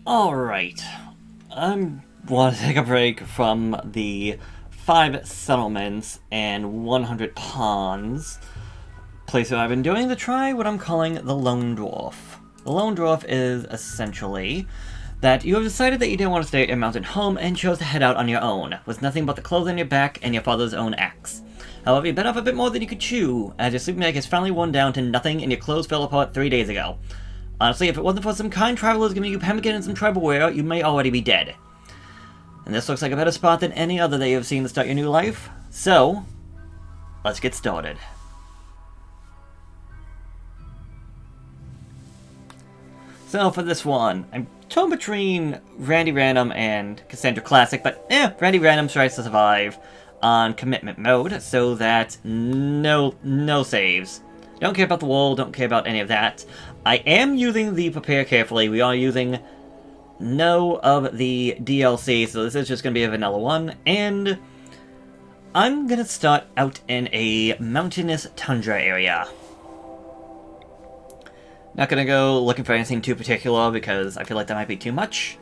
Alright, I want to take a break from the 5 settlements and 100 pawns place that I've been doing to try what I'm calling the Lone Dwarf. The Lone Dwarf is essentially that you have decided that you didn't want to stay at your mountain home and chose to head out on your own, with nothing but the clothes on your back and your father's own axe. However, you bit off a bit more than you could chew, as your sleeping bag is finally worn down to nothing and your clothes fell apart 3 days ago. Honestly, if it wasn't for some kind travelers giving you pemmican and some tribal wear, you may already be dead. And this looks like a better spot than any other that you have seen to start your new life. So, let's get started. So for this one, I'm torn between Randy Random and Cassandra Classic, but Randy Random tries to survive on commitment mode, so that no saves. Don't care about the wall, don't care about any of that. I am using the prepare carefully. We are using no of the DLC, so this is just going to be a vanilla one. And I'm going to start out in a mountainous tundra area. Not going to go looking for anything too particular because I feel like that might be too much.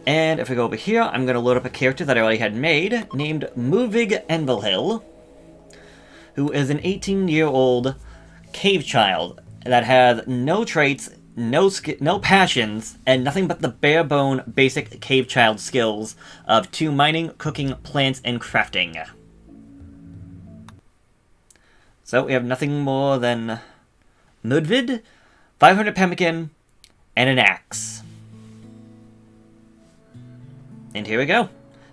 And if we go over here, I'm going to load up a character that I already had made, named Movig Envelhill, who is an 18-year-old cave child that has no traits, no passions, and nothing but the bare-bone basic cave child skills of 2 mining, cooking, plants, and crafting. So we have nothing more than Mudvid, 500 pemmican, and an axe. And here we go.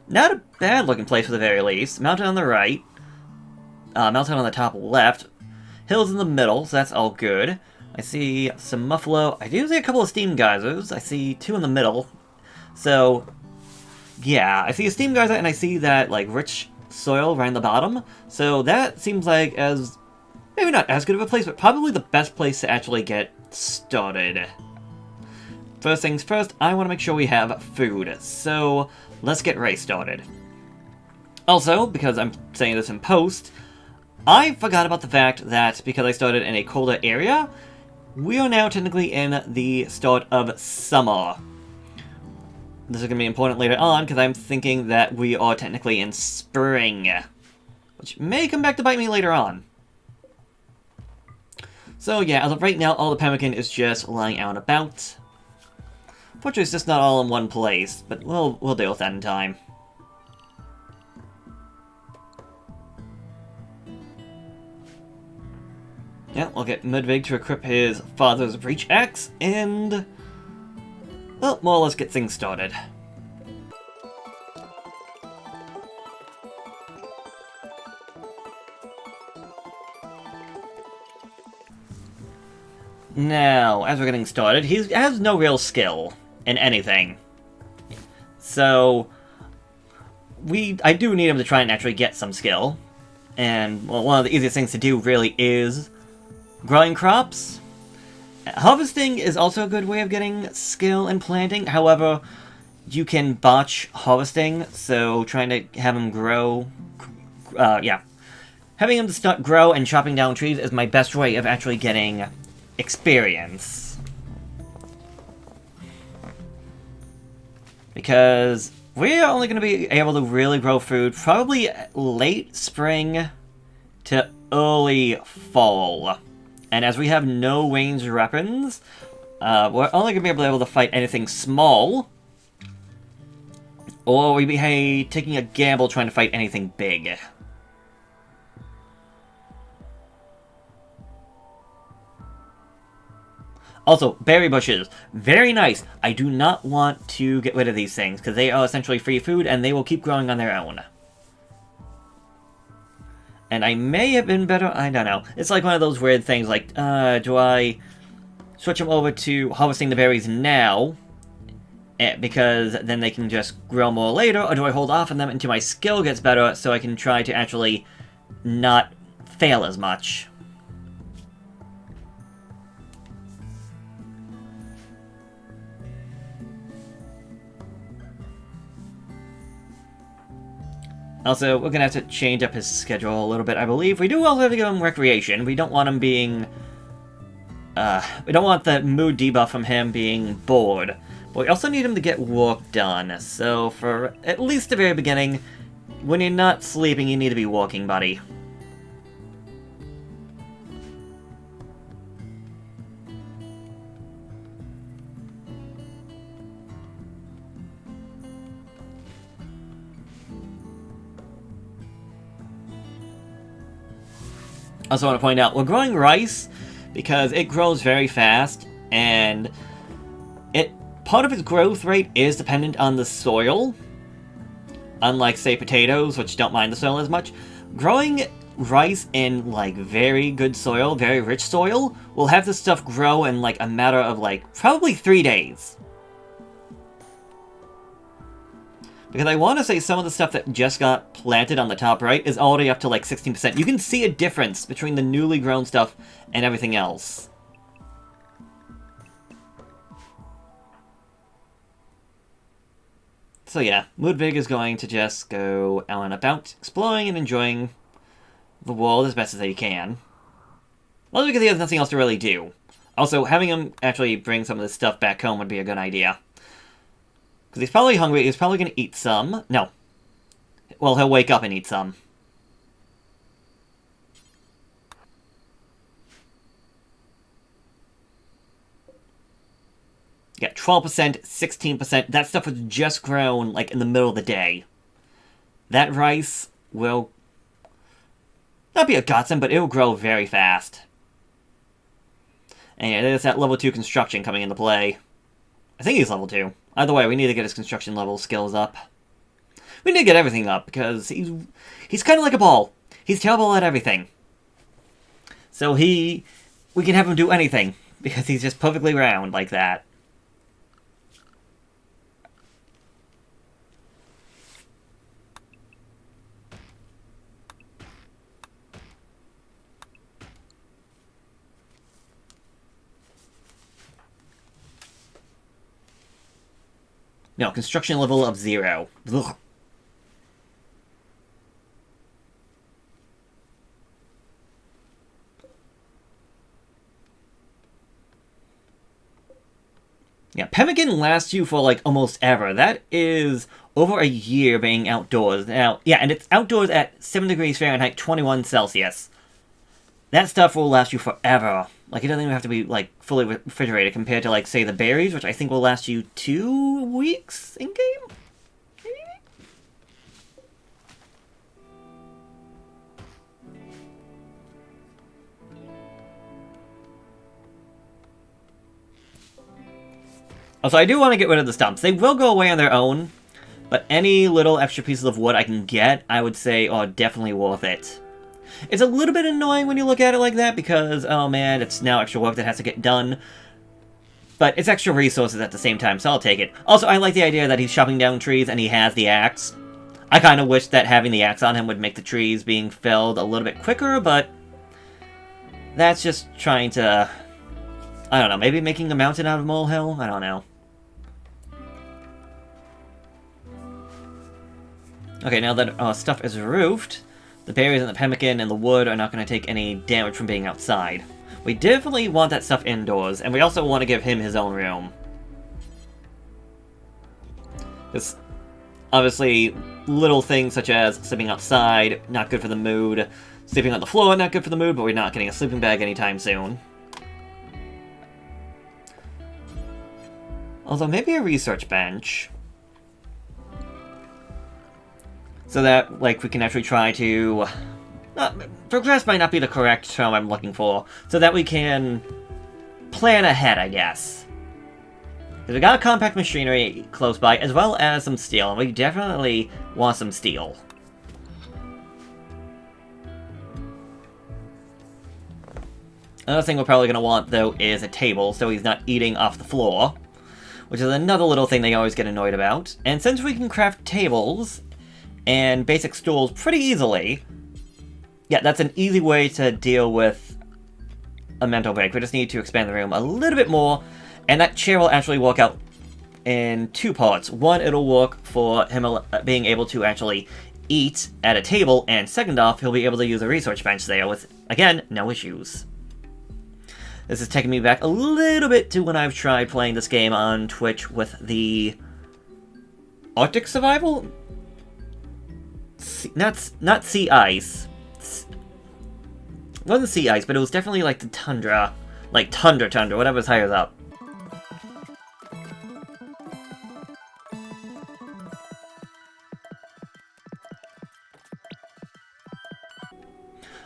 Not a bad looking place for the very least. Mountain on the right, mountain on the top left, hills in the middle, so that's all good. I see some muffalo. I do see a couple of steam geysers. I see 2 in the middle. So, yeah, I see a steam geyser and I see that, like, rich soil right in the bottom. So that seems like maybe not as good of a place, but probably the best place to actually get started. First things first, I want to make sure we have food. So, let's get race started. Also, because I'm saying this in post, I forgot about the fact that because I started in a colder area, we are now technically in the start of summer. This is going to be important later on because I'm thinking that we are technically in spring, which may come back to bite me later on. So yeah, as of right now, all the pemmican is just lying out and about. Fortunately, it's just not all in one place, but we'll deal with that in time. Yeah, we'll get Mudvig to equip his father's breach axe, and well, more or less get things started. Now, as we're getting started, he has no real skill in anything. So, I do need him to try and actually get some skill. And, well, one of the easiest things to do really is growing crops. Harvesting is also a good way of getting skill in planting. However, you can botch harvesting, so trying to have him grow... Having him to start grow and chopping down trees is my best way of actually getting experience. Because we're only going to be able to really grow food probably late spring to early fall. And as we have no ranged weapons, we're only going to be able to fight anything small, or we'd be taking a gamble trying to fight anything big. Also, berry bushes. Very nice. I do not want to get rid of these things, because they are essentially free food, and they will keep growing on their own. And I may have been better, I don't know. It's like one of those weird things, like, do I switch them over to harvesting the berries now, because then they can just grow more later, or do I hold off on them until my skill gets better, so I can try to actually not fail as much? Also, we're gonna have to change up his schedule a little bit, I believe. We do also have to give him recreation. We don't want him being... we don't want the mood debuff from him being bored. But we also need him to get work done, so for at least the very beginning, when you're not sleeping, you need to be working, buddy. I also want to point out, we're growing rice because it grows very fast, and part of its growth rate is dependent on the soil. Unlike, say, potatoes, which don't mind the soil as much, growing rice in, like, very good soil, very rich soil, will have this stuff grow in, like, a matter of, like, probably 3 days. Because I want to say some of the stuff that just got planted on the top right is already up to, like, 16%. You can see a difference between the newly grown stuff and everything else. So yeah, Ludwig is going to just go out and about, exploring and enjoying the world as best as he can. Well, because he has nothing else to really do. Also, having him actually bring some of this stuff back home would be a good idea. Because he's probably hungry, he's probably going to eat some. No. Well, he'll wake up and eat some. Yeah, 12%, 16%. That stuff was just grown, like, in the middle of the day. That rice will not be a godsend, but it will grow very fast. And yeah, there's that level 2 construction coming into play. I think he's level 2. Either way, we need to get his construction level skills up. We need to get everything up, because he's kind of like a ball. He's terrible at everything. So we can have him do anything, because he's just perfectly round like that. No, construction level of 0. Ugh. Yeah, pemmican lasts you for, like, almost ever. That is over a year being outdoors. Now, yeah, and it's outdoors at 7 degrees Fahrenheit, 21 Celsius. That stuff will last you forever. Like, it doesn't even have to be, like, fully refrigerated compared to, like, say, the berries, which I think will last you 2 weeks in-game? Maybe? Also, I do want to get rid of the stumps. They will go away on their own, but any little extra pieces of wood I can get, I would say, are definitely worth it. It's a little bit annoying when you look at it like that, because, oh man, it's now extra work that has to get done. But it's extra resources at the same time, so I'll take it. Also, I like the idea that he's chopping down trees and he has the axe. I kind of wish that having the axe on him would make the trees being felled a little bit quicker, but that's just trying to, I don't know, maybe making a mountain out of molehill? I don't know. Okay, now that our stuff is roofed, the berries and the pemmican and the wood are not going to take any damage from being outside. We definitely want that stuff indoors, and we also want to give him his own room. Because, obviously, little things such as sleeping outside, not good for the mood. Sleeping on the floor, not good for the mood, but we're not getting a sleeping bag anytime soon. Although, maybe a research bench. So that, like, we can actually try to... progress might not be the correct term I'm looking for. So that we can plan ahead, I guess. Because we got compact machinery close by, as well as some steel. And we definitely want some steel. Another thing we're probably going to want, though, is a table, so he's not eating off the floor. Which is another little thing they always get annoyed about. And since we can craft tables and basic stools pretty easily, yeah, that's an easy way to deal with a mental break. We just need to expand the room a little bit more, and that chair will actually work out in 2 parts. One, it'll work for him being able to actually eat at a table, and second off, he'll be able to use a research bench there with, again, no issues. This is taking me back a little bit to when I've tried playing this game on Twitch with the Arctic Survival? Not Sea Ice. It wasn't Sea Ice, but it was definitely like the Tundra. Like Tundra, whatever's higher up.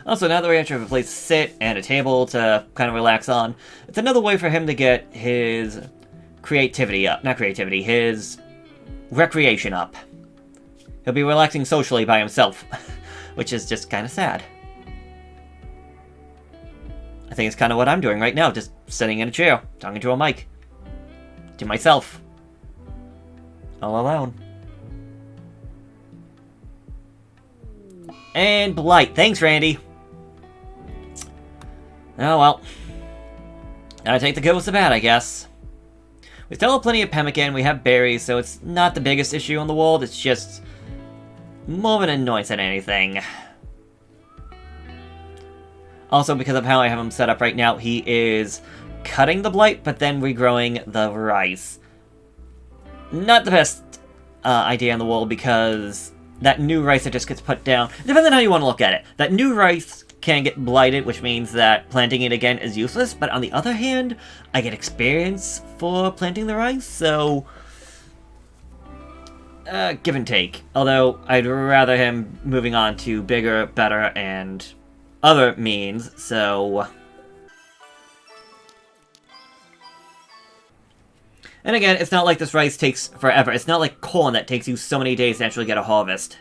Also, now that we actually have a place to sit and a table to kind of relax on, it's another way for him to get his creativity up. Not creativity, his recreation up. He'll be relaxing socially by himself, which is just kind of sad. I think it's kind of what I'm doing right now, just sitting in a chair, talking to a mic. To myself. All alone. And Blight. Thanks, Randy. Oh well. Gotta take the good with the bad, I guess. We still have plenty of pemmican, we have berries, so it's not the biggest issue in the world, it's just more of an annoyance than anything. Also, because of how I have him set up right now, he is cutting the blight, but then regrowing the rice. Not the best idea in the world, because that new rice that just gets put down, depending on how you want to look at it, that new rice can get blighted, which means that planting it again is useless, but on the other hand, I get experience for planting the rice, so give and take. Although, I'd rather him moving on to bigger, better, and other means, so... And again, it's not like this rice takes forever. It's not like corn that takes you so many days to actually get a harvest.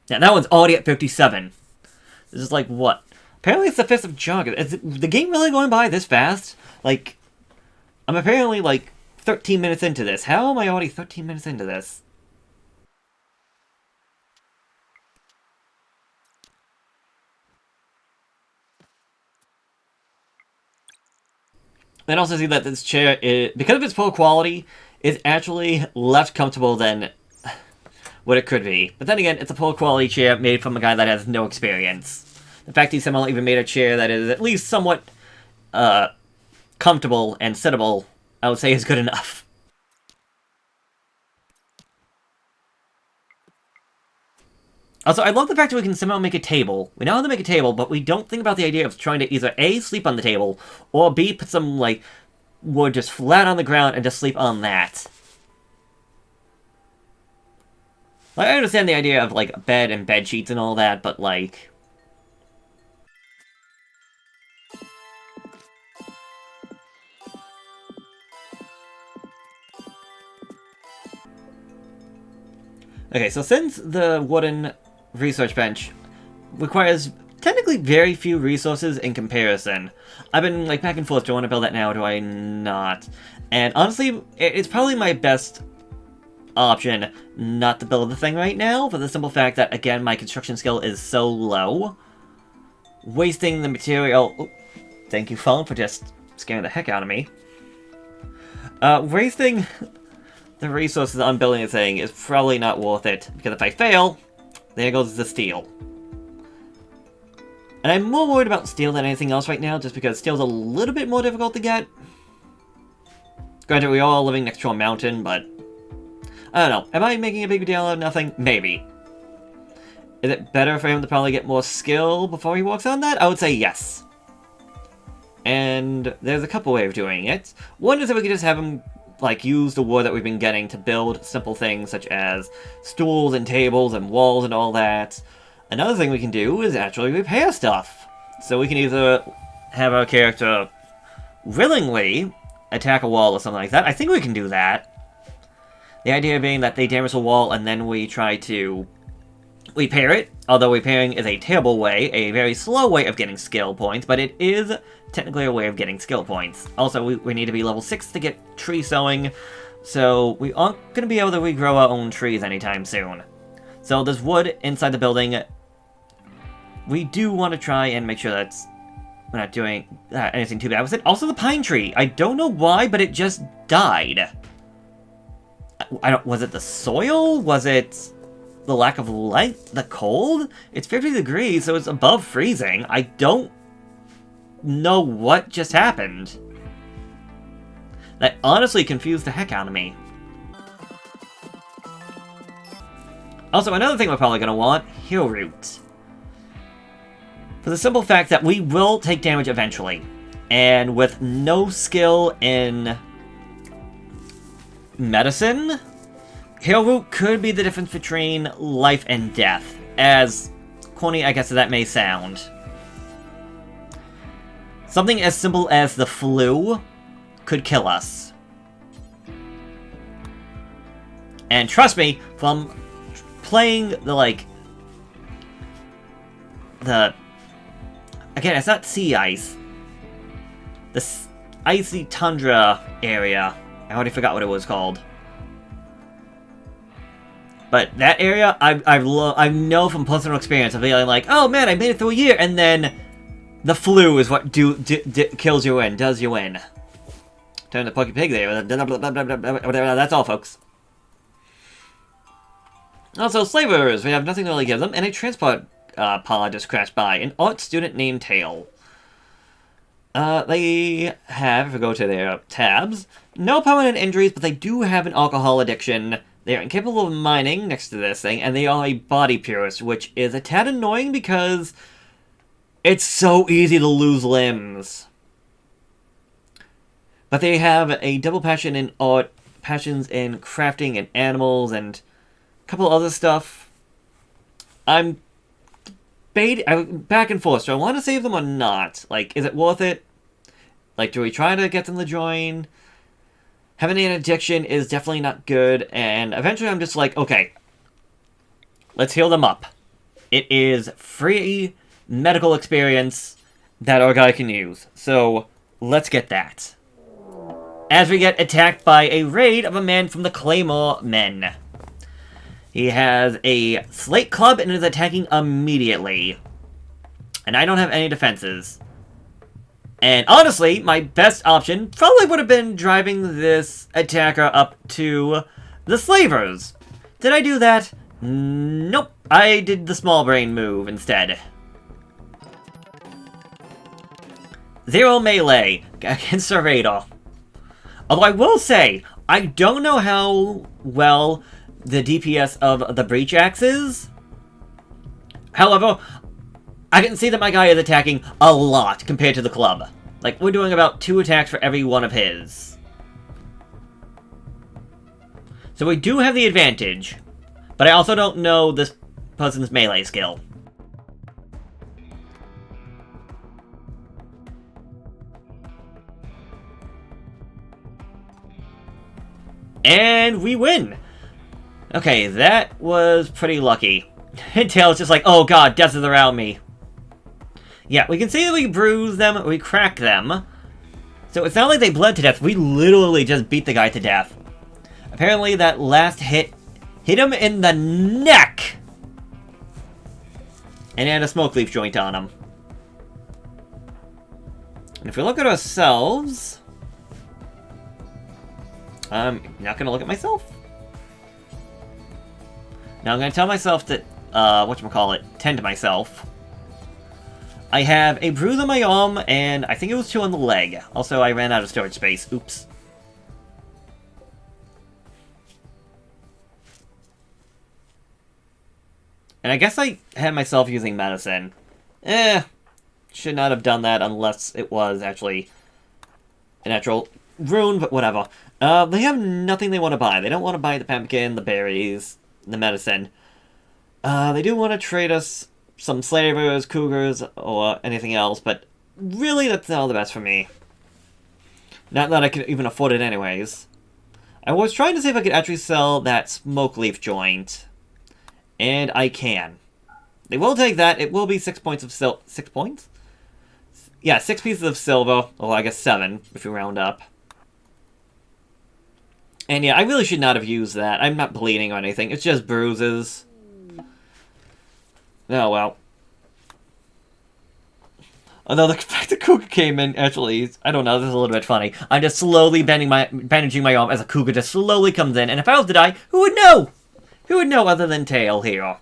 Yeah, that one's already at 57. This is like, what? Apparently it's the 5th of August. Is the game really going by this fast? Like, I'm apparently like 13 minutes into this. How am I already 13 minutes into this? Then also see that this chair, because of its poor quality, is actually less comfortable than what it could be. But then again, it's a poor quality chair made from a guy that has no experience. The fact he somehow even made a chair that is at least somewhat comfortable and sittable, I would say is good enough. Also, I love the fact that we can somehow make a table. We know how to make a table, but we don't think about the idea of trying to either A, sleep on the table, or B, put some, like, wood just flat on the ground and just sleep on that. Like, I understand the idea of, like, a bed and bed sheets and all that, but, like... Okay, so since the wooden research bench requires technically very few resources in comparison, I've been, like, back and forth, do I want to build that now, do I not? And honestly, it's probably my best option not to build the thing right now, for the simple fact that, again, my construction skill is so low. Wasting the material... Oh, thank you, phone, for just scaring the heck out of me. Wasting the resources on building a thing is probably not worth it, because if I fail, there goes the steel. And I'm more worried about steel than anything else right now, just because steel's a little bit more difficult to get. Granted, we are all living next to a mountain, but... I don't know. Am I making a big deal out of nothing? Maybe. Is it better for him to probably get more skill before he works on that? I would say yes. And there's a couple ways of doing it. One is that we could just have him, like, use the wood that we've been getting to build simple things such as stools and tables and walls and all that. Another thing we can do is actually repair stuff. So we can either have our character willingly attack a wall or something like that. I think we can do that. The idea being that they damage the wall and then we try to repair it. Although repairing is a terrible way, a very slow way of getting skill points, but it is technically a way of getting skill points. Also, we need to be level 6 to get tree sowing, so we aren't going to be able to regrow our own trees anytime soon. So there's wood inside the building. We do want to try and make sure that we're not doing anything too bad with it. Also, the pine tree. I don't know why, but it just died. Was it the soil? Was it the lack of light? The cold? It's 50 degrees, so it's above freezing. I don't know what just happened. That honestly confused the heck out of me. Also, another thing we're probably going to want, Heal Root. For the simple fact that we will take damage eventually. And with no skill in medicine, Heal Root could be the difference between life and death. As corny, I guess, that may sound. Something as simple as the flu could kill us. And trust me, from playing again, it's not sea ice. The icy tundra area. I already forgot what it was called. But that area, I know from personal experience of feeling like, oh man, I made it through a year, and then the flu is what kills you in, does you in. Turn the Pokey Pig there. That's all, folks. Also, slavers. We have nothing to really give them, and a transport pod just crashed by. An art student named Tail. They have, if we go to their tabs, no permanent injuries, but they do have an alcohol addiction. They are incapable of mining next to this thing, and they are a body purist, which is a tad annoying because it's so easy to lose limbs. But they have a double passion in art, passions in crafting and animals, and a couple other stuff. I'm back and forth. Do I want to save them or not? Like, is it worth it? Like, do we try to get them to join? Having an addiction is definitely not good, and eventually I'm just like, okay, let's heal them up. It is free medical experience that our guy can use, so let's get that. As we get attacked by a raid of a man from the Claymore Men. He has a slate club and is attacking immediately. And I don't have any defenses. And honestly, my best option probably would have been driving this attacker up to the slavers. Did I do that? Nope. I did the small brain move instead. 0 melee against a raider. Although I will say, I don't know how well the DPS of the Breach Axe is. However, I can see that my guy is attacking a lot compared to the club. Like, we're doing about 2 attacks for every one of his. So we do have the advantage, but I also don't know this person's melee skill. And we win! Okay, that was pretty lucky. And Tail's just like, oh god, death is around me. Yeah, we can see that we bruise them, we crack them. So it's not like they bled to death, we literally just beat the guy to death. Apparently that last hit hit him in the neck! And he had a smoke leaf joint on him. And if we look at ourselves... I'm not gonna look at myself. Now I'm gonna tell myself to, whatchamacallit, tend to myself. I have a bruise on my arm, and I think it was 2 on the leg. Also, I ran out of storage space. Oops. And I guess I had myself using medicine. Should not have done that unless it was actually an actual rune, but whatever. They have nothing they want to buy. They don't want to buy the pumpkin, the berries, the medicine. They do want to trade us some slavers, cougars, or anything else, but really that's not the best for me. Not that I could even afford it anyways. I was trying to see if I could actually sell that smoke leaf joint. And I can. They will take that. It will be 6 points of 6 points? Yeah, 6 pieces of silver. Well, I guess 7, if you round up. And yeah, I really should not have used that. I'm not bleeding or anything. It's just bruises. Oh, well. Although the fact that Cougar came in, actually, I don't know, this is a little bit funny. I'm just slowly bandaging my arm as a Cougar just slowly comes in. And if I was to die, who would know? Who would know other than Tail here?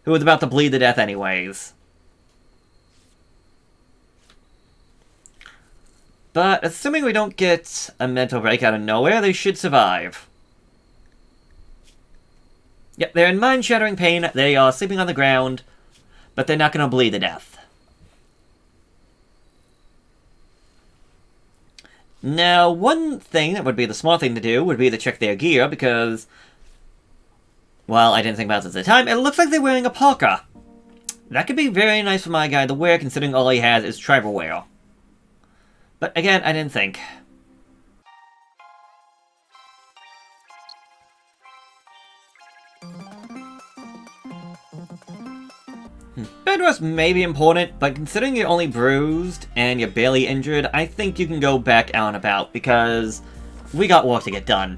Who was about to bleed to death anyways. But assuming we don't get a mental break out of nowhere, they should survive. Yep, they're in mind-shattering pain, they are sleeping on the ground, but they're not going to bleed to death. Now, one thing that would be the smart thing to do would be to check their gear, because, well, I didn't think about this at the time, it looks like they're wearing a parka. That could be very nice for my guy to wear, considering all he has is tribal wear. But again, I didn't think. Bed rest may be important, but considering you're only bruised and you're barely injured, I think you can go back out and about, because we got work to get done.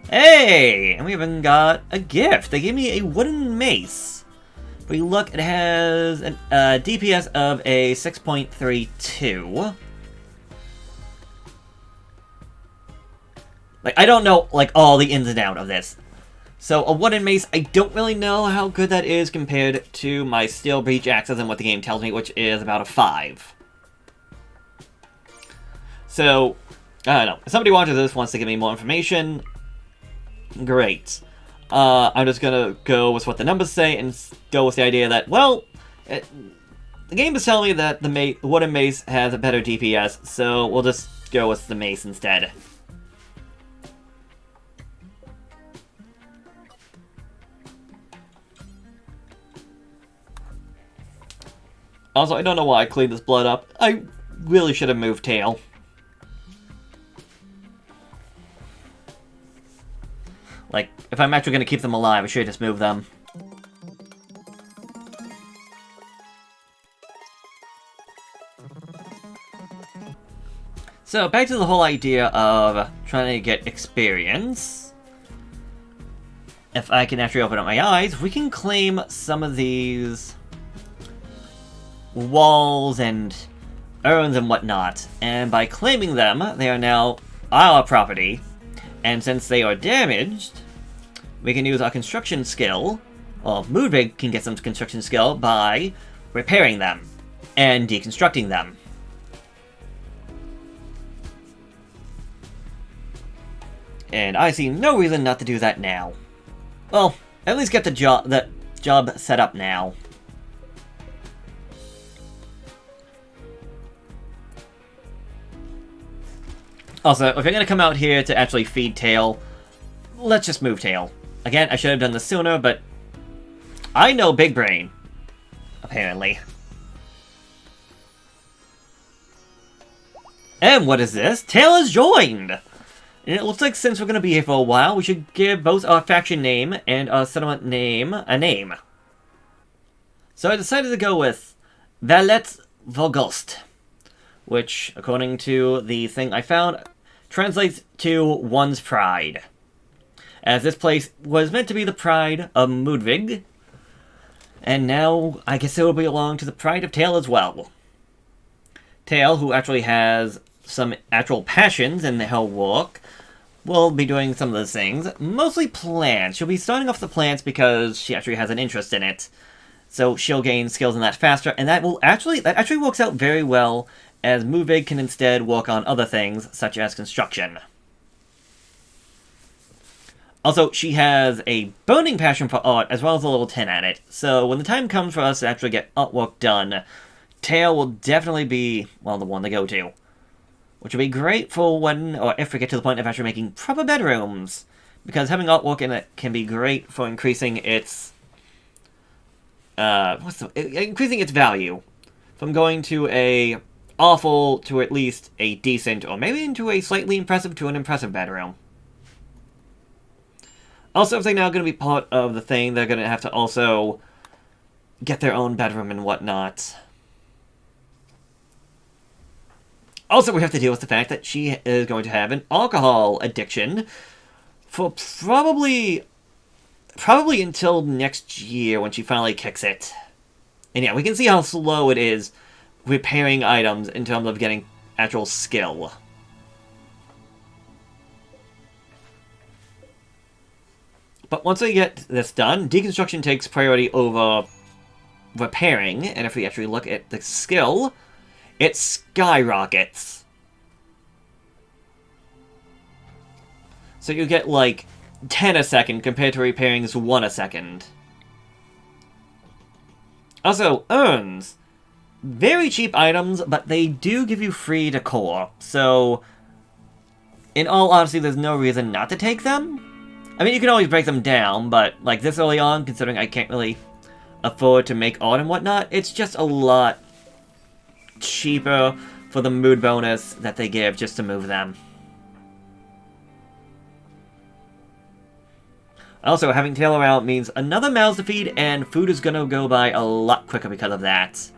Hey! And we even got a gift. They gave me a wooden mace. If we look, it has a DPS of a 6.32. Like, I don't know, like, all the ins and outs of this. So, a wooden mace, I don't really know how good that is compared to my steel breach axes and what the game tells me, which is about a 5. So, I don't know. If somebody watches this wants to give me more information, great. I'm just gonna go with what the numbers say and go with the idea that, well, the game is telling me that the wooden mace has a better DPS, so we'll just go with the mace instead. Also, I don't know why I cleaned this blood up. I really should have moved Tail. Like, if I'm actually going to keep them alive, I should just move them. So, back to the whole idea of trying to get experience. If I can actually open up my eyes, we can claim some of these walls and urns and whatnot, and by claiming them, they are now our property, and since they are damaged, we can use our construction skill, or Moodrig can get some construction skill by repairing them and deconstructing them. And I see no reason not to do that now. Well, at least get the job set up now. Also, if you're going to come out here to actually feed Tail, let's just move Tail. Again, I should have done this sooner, but I know Big Brain, apparently. And what is this? Tail is joined! And it looks like since we're going to be here for a while, we should give both our faction name and our settlement name a name. So I decided to go with Valet Vogost, which, according to the thing I found, translates to one's pride. As this place was meant to be the pride of Moodrig, and now I guess it will belong to the pride of Tail as well. Tail, who actually has some actual passions in her work, will be doing some of those things. Mostly plants. She'll be starting off the plants because she actually has an interest in it. So she'll gain skills in that faster, and that actually works out very well, as Moodrig can instead work on other things, such as construction. Also, she has a burning passion for art, as well as a level 10 at it, so when the time comes for us to actually get artwork done, Tail will definitely be, well, the one to go to. Which will be great for when, or if we get to the point of actually making proper bedrooms, because having artwork in it can be great for increasing its, increasing its value. From going to a awful to at least a decent, or maybe into a slightly impressive to an impressive bedroom. Also, if they're now going to be part of the thing, they're going to have to also get their own bedroom and whatnot. Also, we have to deal with the fact that she is going to have an alcohol addiction for probably until next year when she finally kicks it. And yeah, we can see how slow it is repairing items in terms of getting actual skill. But once we get this done, deconstruction takes priority over repairing, and if we actually look at the skill, it skyrockets. So you get, like, 10 a second compared to repairing's 1 a second. Also, urns. Very cheap items, but they do give you free decor. So, in all honesty, there's no reason not to take them. I mean, you can always break them down, but, like, this early on, considering I can't really afford to make art and whatnot, it's just a lot cheaper for the mood bonus that they give just to move them. Also, having Tail around means another mouths to feed, and food is gonna go by a lot quicker because of that.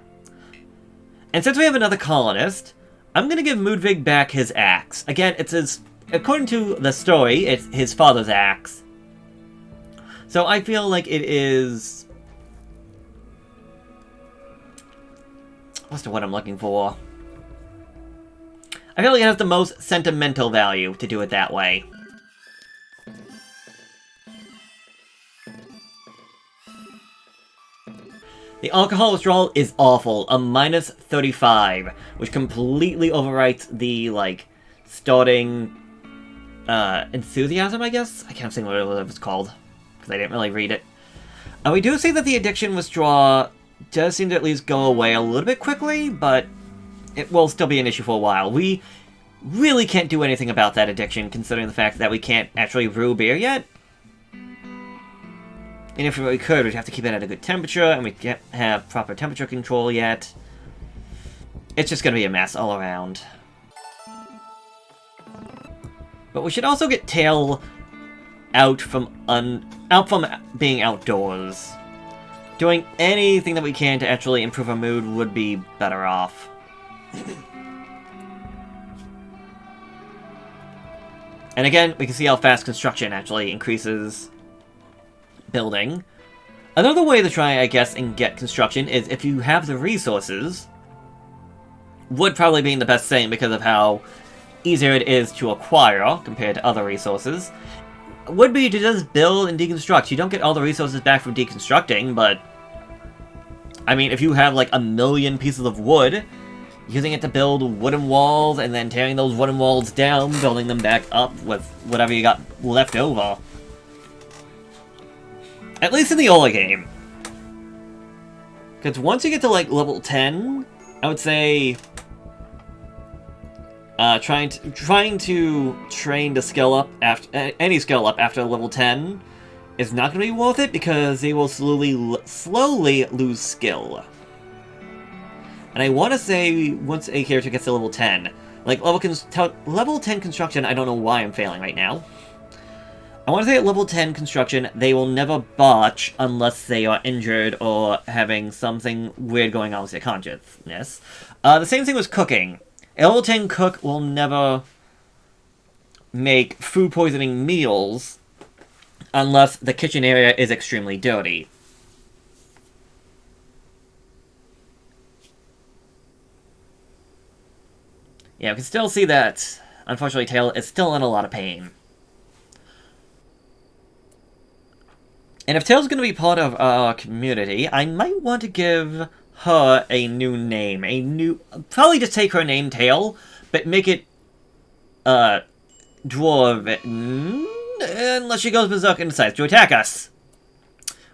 And since we have another colonist, I'm gonna give Moodvig back his axe. Again, it's his, according to the story, it's his father's axe. So I feel like it is... What's the word I'm looking for? I feel like it has the most sentimental value to do it that way. The alcohol withdrawal is awful, a minus 35, which completely overwrites the, like, starting, enthusiasm, I guess? I can't think what it was called, because I didn't really read it. We do see that the addiction withdrawal does seem to at least go away a little bit quickly, but it will still be an issue for a while. We really can't do anything about that addiction, considering the fact that we can't actually brew beer yet. And if we could, we'd have to keep it at a good temperature, and we can't have proper temperature control yet. It's just gonna be a mess all around. But we should also get Tail out from being outdoors. Doing anything that we can to actually improve our mood would be better off. And again, we can see how fast construction actually increases building. Another way to try, I guess, and get construction is if you have the resources. Wood probably being the best thing because of how easier it is to acquire compared to other resources. Would be to just build and deconstruct. You don't get all the resources back from deconstructing, but I mean, if you have like 1,000,000 pieces of wood, using it to build wooden walls and then tearing those wooden walls down, building them back up with whatever you got left over. At least in the Ola game. Because once you get to, like, level 10, I would say... trying to train to skill up after... any skill up after level 10 is not going to be worth it, because they will slowly lose skill. And I want to say, once a character gets to level 10... Like, level 10 construction, I don't know why I'm failing right now. I want to say at level 10 construction, they will never botch unless they are injured or having something weird going on with their consciousness. The same thing with cooking. A level 10 cook will never make food poisoning meals unless the kitchen area is extremely dirty. Yeah, we can still see that, unfortunately, Tail is still in a lot of pain. And if Tail's going to be part of our community, I might want to give her a new name. Probably just take her name, Tail, but make it, Dwarven, unless she goes berserk and decides to attack us.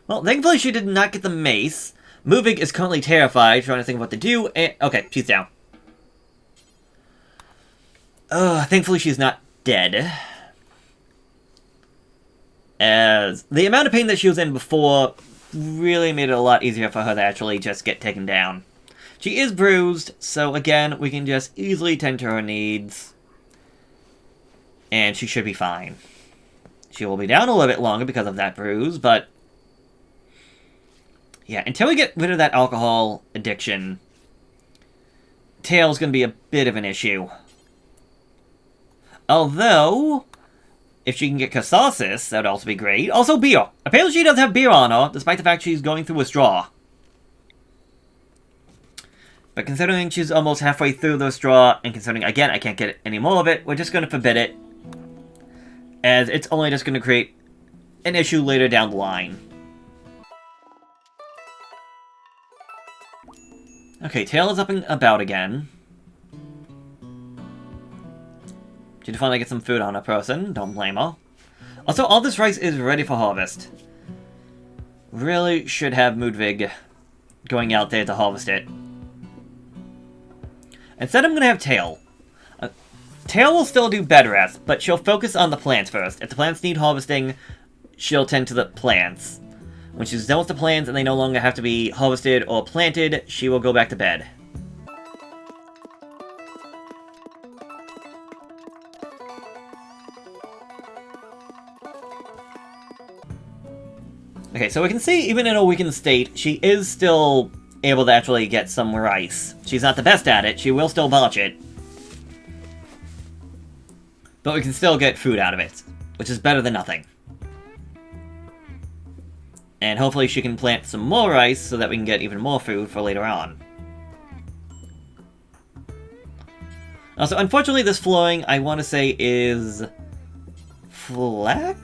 Well, thankfully she did not get the mace. Moovig is currently terrified, trying to think of what to do, and... Okay, she's down. Thankfully she's not dead. As the amount of pain that she was in before really made it a lot easier for her to actually just get taken down. She is bruised, so again, we can just easily tend to her needs. And she should be fine. She will be down a little bit longer because of that bruise, but... yeah, until we get rid of that alcohol addiction, Tail's gonna be a bit of an issue. Although... if she can get catharsis, that would also be great. Also, beer. Apparently she does have beer on her, despite the fact she's going through withdrawal. But considering she's almost halfway through the withdrawal, and considering, again, I can't get any more of it, we're just going to forbid it. As it's only just going to create an issue later down the line. Okay, Tail is up and about again. She'd finally get some food on her person. Don't blame her. Also, all this rice is ready for harvest. Really should have Moodvig going out there to harvest it. Instead, I'm going to have Tail. Tail will still do bed rest, but she'll focus on the plants first. If the plants need harvesting, she'll tend to the plants. When she's done with the plants and they no longer have to be harvested or planted, she will go back to bed. Okay, so we can see, even in a weakened state, she is still able to actually get some rice. She's not the best at it, she will still botch it. But we can still get food out of it, which is better than nothing. And hopefully she can plant some more rice so that we can get even more food for later on. Also, unfortunately, this flooring, I want to say, is flak?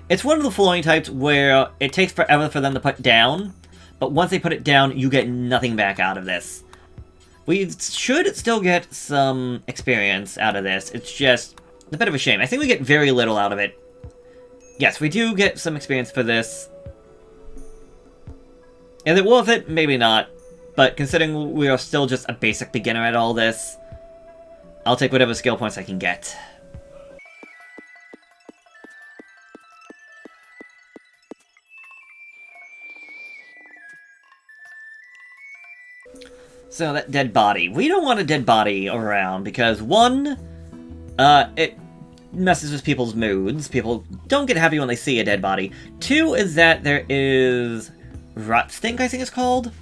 It's one of the flooring types where it takes forever for them to put down, but once they put it down, you get nothing back out of this. We should still get some experience out of this. It's just a bit of a shame. I think we get very little out of it. Yes, we do get some experience for this. Is it worth it? Maybe not. But considering we are still just a basic beginner at all this, I'll take whatever skill points I can get. So, that dead body. We don't want a dead body around because, one, it messes with people's moods. People don't get happy when they see a dead body. Two is that there is rot stink, I think it's called,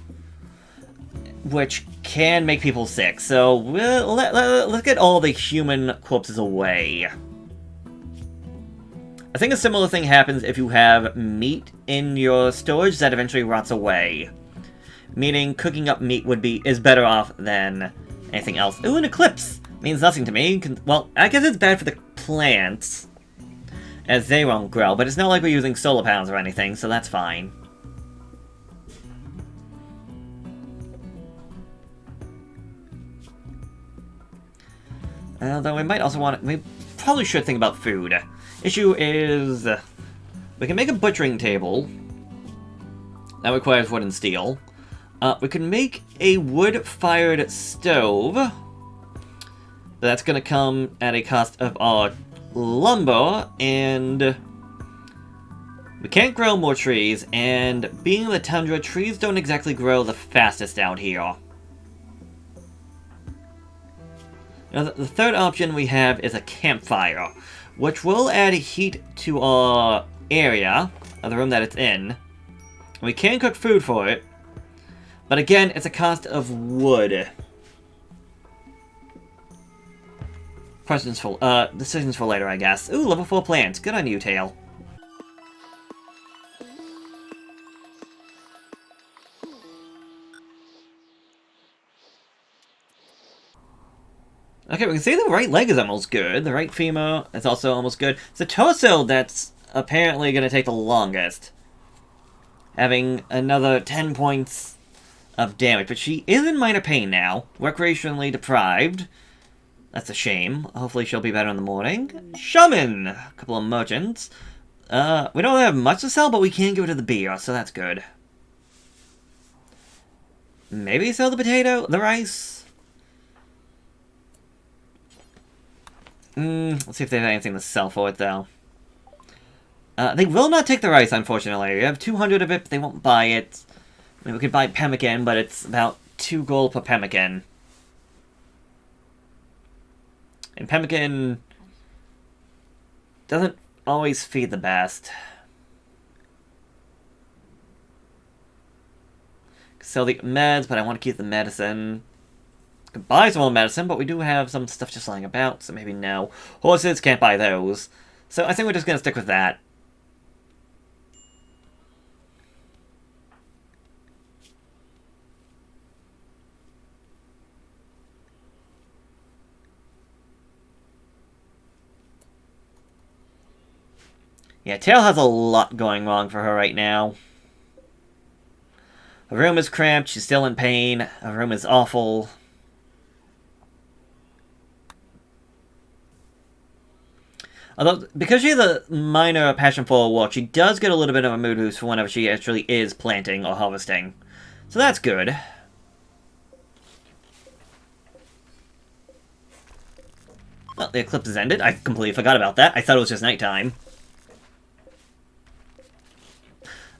which can make people sick. So, let's get all the human corpses away. I think a similar thing happens if you have meat in your storage that eventually rots away. Meaning, cooking up meat is better off than anything else. Ooh, an eclipse! Means nothing to me. Well, I guess it's bad for the plants, as they won't grow, but it's not like we're using solar panels or anything, so that's fine. Although we might also want to... We probably should think about food. Issue is... we can make a butchering table. That requires wood and steel. We can make a wood-fired stove. But that's going to come at a cost of our lumber, and we can't grow more trees, and being in the tundra, trees don't exactly grow the fastest out here. Now, the third option we have is a campfire, which will add heat to our area, the room that it's in. We can cook food for it. But again, it's a cost of wood. Decisions for later, I guess. Ooh, level 4 plants. Good on you, Tail. Okay, we can see the right leg is almost good. The right femur is also almost good. It's the torso that's apparently going to take the longest. Having another 10 points of damage, but she is in minor pain now. Recreationally deprived. That's a shame. Hopefully she'll be better in the morning. Shaman! A couple of merchants. We don't have much to sell, but we can give it to the beer, so that's good. Maybe sell the rice? Let's see if they have anything to sell for it, though. They will not take the rice, unfortunately. We have 200 of it, but they won't buy it. I mean, we could buy pemmican, but it's about 2 gold per pemmican. And pemmican doesn't always feed the best. Sell the meds, but I want to keep the medicine. Could buy some more medicine, but we do have some stuff just lying about, so maybe no. Horses, can't buy those. So I think we're just going to stick with that. Yeah, Tail has a lot going wrong for her right now. Her room is cramped, she's still in pain, her room is awful. Although, because she has a minor passion for work, she does get a little bit of a mood boost for whenever she actually is planting or harvesting. So that's good. Well, the eclipse has ended. I completely forgot about that. I thought it was just nighttime.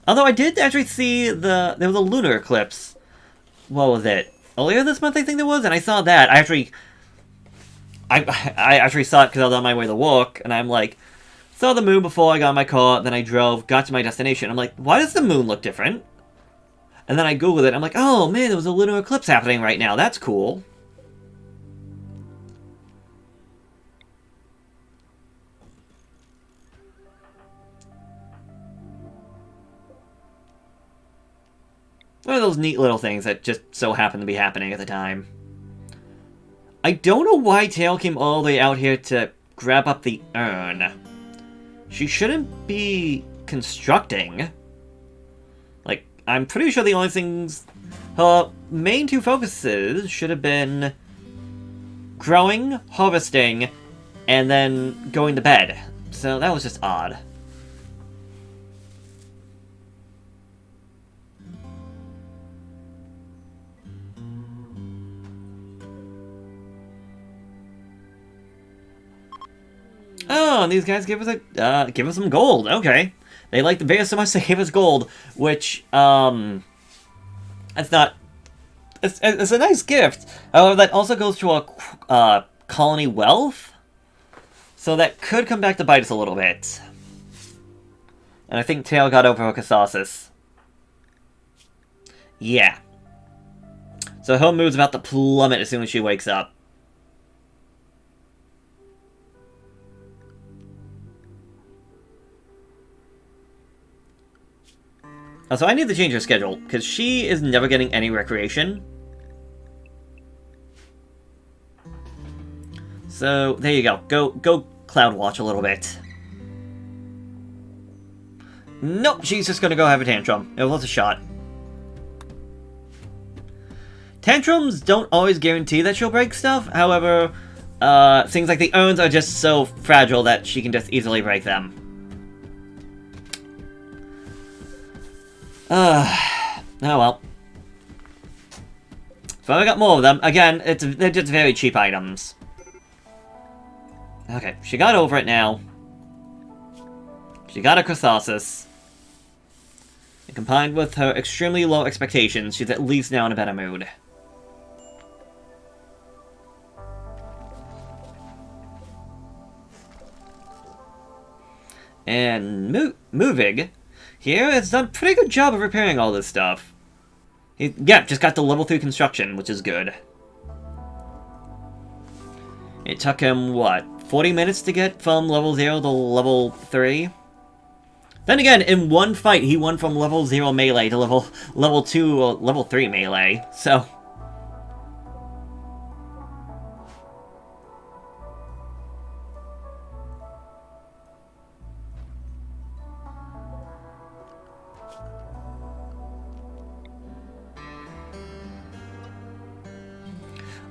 Although I did actually see there was a lunar eclipse. What was it? Earlier this month, I think there was, and I saw that. I actually saw it because I was on my way to work, and I'm like, saw the moon before I got in my car, then I drove, got to my destination. I'm like, why does the moon look different? And then I Googled it, I'm like, oh man, there was a lunar eclipse happening right now. That's cool. One of those neat little things that just so happened to be happening at the time. I don't know why Tail came all the way out here to grab up the urn. She shouldn't be constructing. Like, I'm pretty sure the only things... her main two focuses should have been growing, harvesting, and then going to bed. So that was just odd. Oh, and these guys give us some gold. Okay, they like the bears so much they gave us gold, which it's not. It's a nice gift. However, that also goes to our colony wealth, so that could come back to bite us a little bit. And I think Tail got over her catharsis. Yeah. So her mood's about to plummet as soon as she wakes up. So I need to change her schedule, because she is never getting any recreation. So, there you go. Go cloud watch a little bit. Nope, she's just gonna go have a tantrum. It was a shot. Tantrums don't always guarantee that she'll break stuff, however, things like the urns are just so fragile that she can just easily break them. Oh well. If I got more of them, again, they're just very cheap items. Okay, she got over it now. She got a catharsis. And combined with her extremely low expectations, she's at least now in a better mood. And Movig here has done a pretty good job of repairing all this stuff. Yeah, just got to level 3 construction, which is good. It took him, what, 40 minutes to get from level 0 to level 3? Then again, in one fight, he went from level 0 melee to level 2 or level 3 melee, so...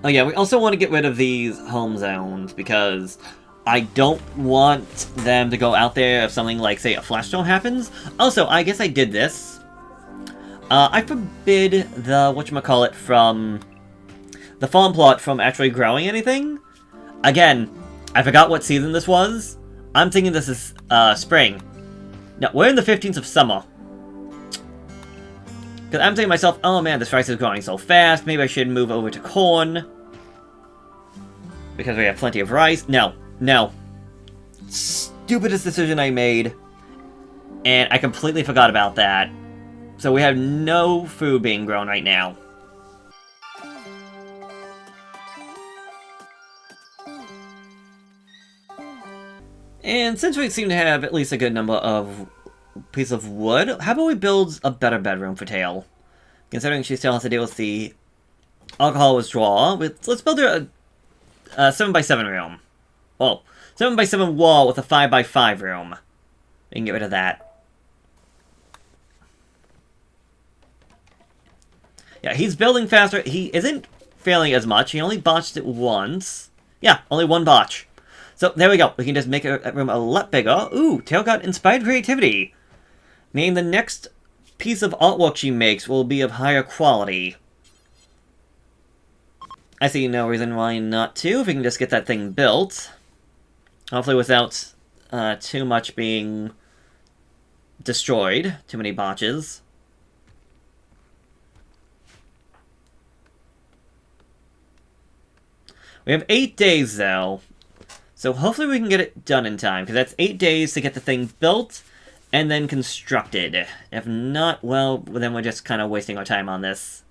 Oh yeah, we also want to get rid of these home zones, because I don't want them to go out there if something like, say, a flash storm happens. Also, I guess I did this. I forbid the, whatchamacallit, from the farm plot from actually growing anything. Again, I forgot what season this was. I'm thinking this is spring. No, we're in the 15th of summer. Because I'm thinking to myself, oh man, this rice is growing so fast, maybe I should move over to corn. Because we have plenty of rice. No. Stupidest decision I made. And I completely forgot about that. So we have no food being grown right now. And since we seem to have at least a good number of pieces of wood, how about we build a better bedroom for Tail? Considering she still has to deal with the alcohol withdrawal, let's build her a 7x7 room. Well, 7x7 wall with a 5x5 room. We can get rid of that. Yeah, he's building faster. He isn't failing as much. He only botched it once. Yeah, only one botch. So, there we go. We can just make a room a lot bigger. Ooh, Tail got inspired creativity. Meaning the next piece of artwork she makes will be of higher quality. I see no reason why not to, if we can just get that thing built. Hopefully without too much being destroyed. Too many botches. We have 8 days, though. So hopefully we can get it done in time, because that's 8 days to get the thing built and then constructed. If not, well, then we're just kind of wasting our time on this.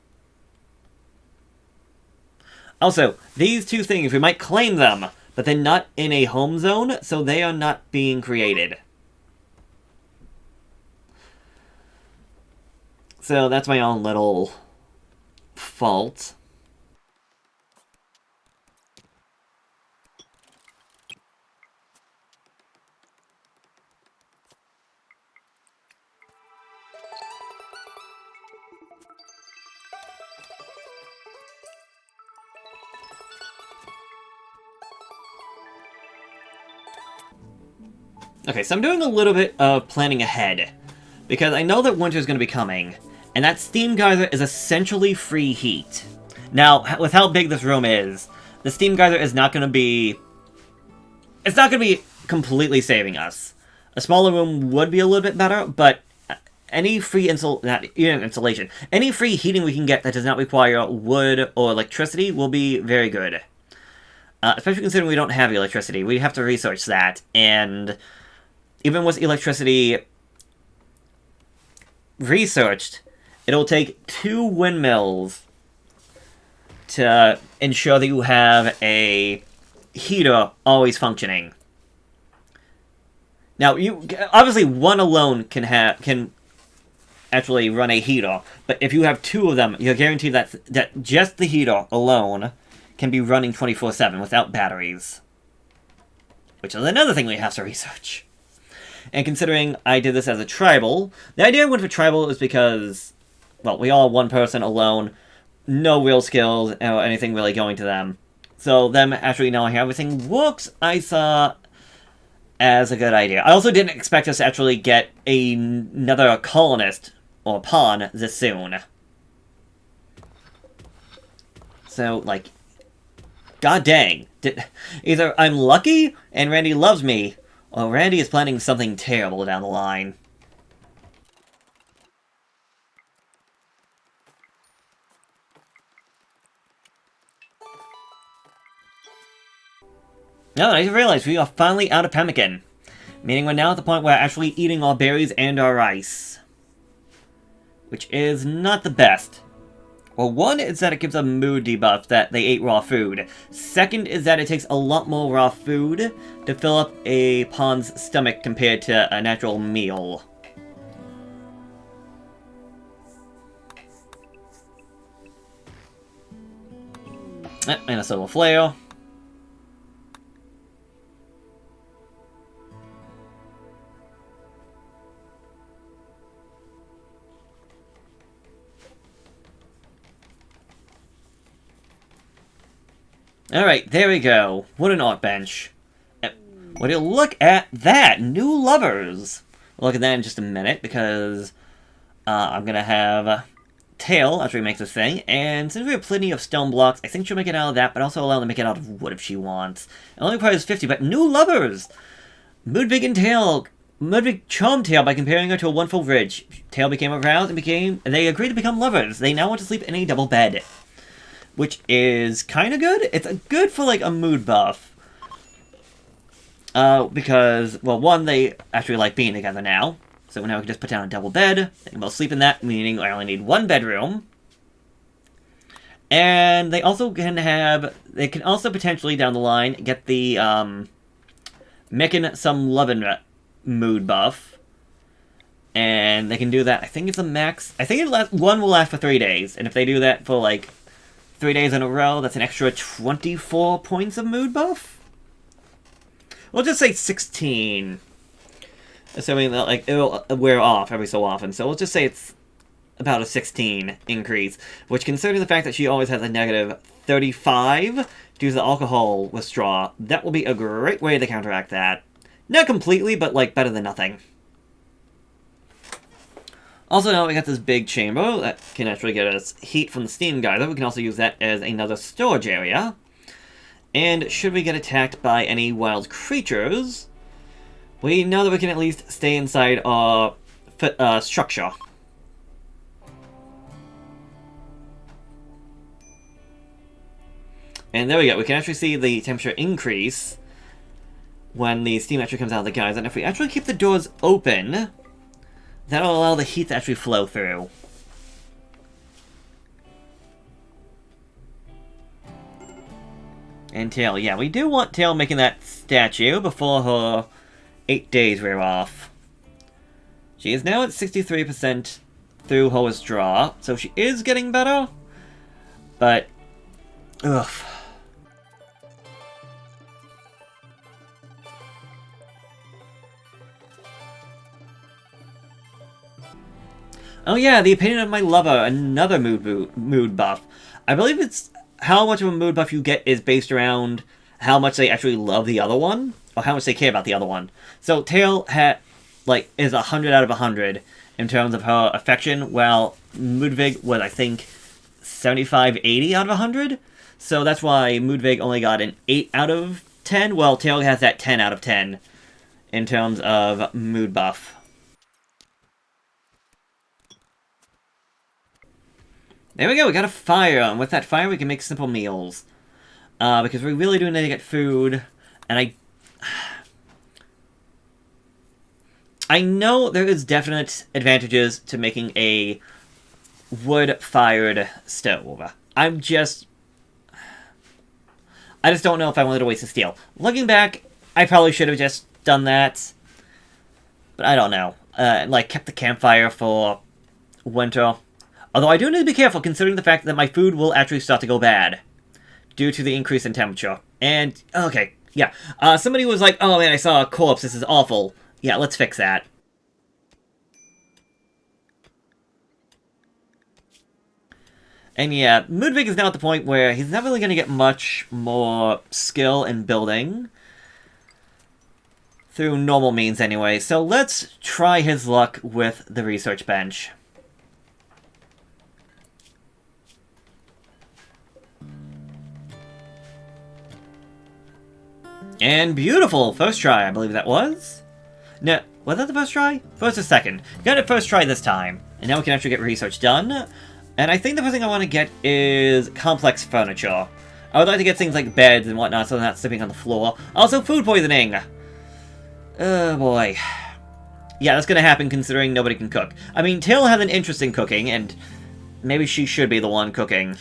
Also, these two things, we might claim them, but they're not in a home zone, so they are not being created. So that's my own little fault. Okay, so I'm doing a little bit of planning ahead, because I know that winter's going to be coming, and that steam geyser is essentially free heat. Now, with how big this room is, the steam geyser is not going to be... It's not going to be completely saving us. A smaller room would be a little bit better, but any free insulation, any free heating we can get that does not require wood or electricity will be very good. Especially considering we don't have electricity. We have to research that, and even with electricity researched, it'll take 2 windmills to ensure that you have a heater always functioning. Now, you obviously one alone can actually run a heater, but if you have 2 of them, you're guaranteed that just the heater alone can be running 24/7 without batteries. Which is another thing we have to research. And considering I did this as a tribal, the idea I went for tribal is because, well, we all one person alone, no real skills or anything really going to them. So them actually knowing how everything works, I saw as a good idea. I also didn't expect us to actually get another colonist or pawn this soon. So, like, god dang. Either I'm lucky and Randy loves me, or Randy is planning something terrible down the line. No, I realized we are finally out of pemmican. Meaning we're now at the point where we're actually eating our berries and our rice. Which is not the best. Well, one is that it gives a mood debuff that they ate raw food. Second is that it takes a lot more raw food to fill up a pawn's stomach compared to a natural meal. And a silver flare. Alright, there we go. What an art bench. Would you look at that? New lovers! We'll look at that in just a minute, because I'm gonna have Tail after we make this thing, and since we have plenty of stone blocks, I think she'll make it out of that, but also allow them to make it out of wood if she wants. It only requires 50, but new lovers! Moodvig and Tail. Moodvig charmed Tail by comparing her to a wonderful ridge. Tail became aroused and they agreed to become lovers. They now want to sleep in a double bed. Which is kind of good. It's good for, like, a mood buff. Because, well, one, they actually like being together now. So now we can just put down a double bed. They can both sleep in that, meaning I only need 1 bedroom. And they also can also potentially, down the line, get the, making some lovin' mood buff. And they can do that, I think it's a max. I think one will last for 3 days. And if they do that for, like, 3 days in a row, that's an extra 24 points of mood buff? We'll just say 16. Assuming that, like, it'll wear off every so often. So we'll just say it's about a 16 increase. Which, considering the fact that she always has a negative 35 to use the alcohol withdraw. That will be a great way to counteract that. Not completely, but, like, better than nothing. Also, now we got this big chamber that can actually get us heat from the steam geyser. We can also use that as another storage area. And should we get attacked by any wild creatures, we know that we can at least stay inside our structure. And there we go. We can actually see the temperature increase when the steam actually comes out of the geyser. And if we actually keep the doors open, that'll allow the heat to actually flow through. And Tail, yeah, we do want Tail making that statue before her 8 days wear off. She is now at 63% through her withdraw, so she is getting better. But, ugh. Oh yeah, the opinion of my lover, another mood buff. I believe it's how much of a mood buff you get is based around how much they actually love the other one, or how much they care about the other one. So Tail is 100 out of 100 in terms of her affection, while Moodvig was, I think, 75, 80 out of 100. So that's why Moodvig only got an 8 out of 10, while Tail has that 10 out of 10 in terms of mood buff. There we go, we got a fire, and with that fire we can make simple meals. Because we really do need to get food, and I know there is definite advantages to making a wood-fired stove. I just don't know if I wanted to waste the steel. Looking back, I probably should have just done that, but I don't know. Kept the campfire for winter. Although I do need to be careful, considering the fact that my food will actually start to go bad due to the increase in temperature. And, okay, yeah. Somebody was like, oh man, I saw a corpse, this is awful. Yeah, let's fix that. And yeah, Moodvig is now at the point where he's not really going to get much more skill in building. Through normal means anyway. So let's try his luck with the research bench. And beautiful! First try, I believe that was. No, was that the first try? First or second? Got it first try this time. And now we can actually get research done. And I think the first thing I want to get is complex furniture. I would like to get things like beds and whatnot so they're not sleeping on the floor. Also, food poisoning! Oh boy. Yeah, that's gonna happen considering nobody can cook. I mean, Tail has an interest in cooking, and maybe she should be the one cooking.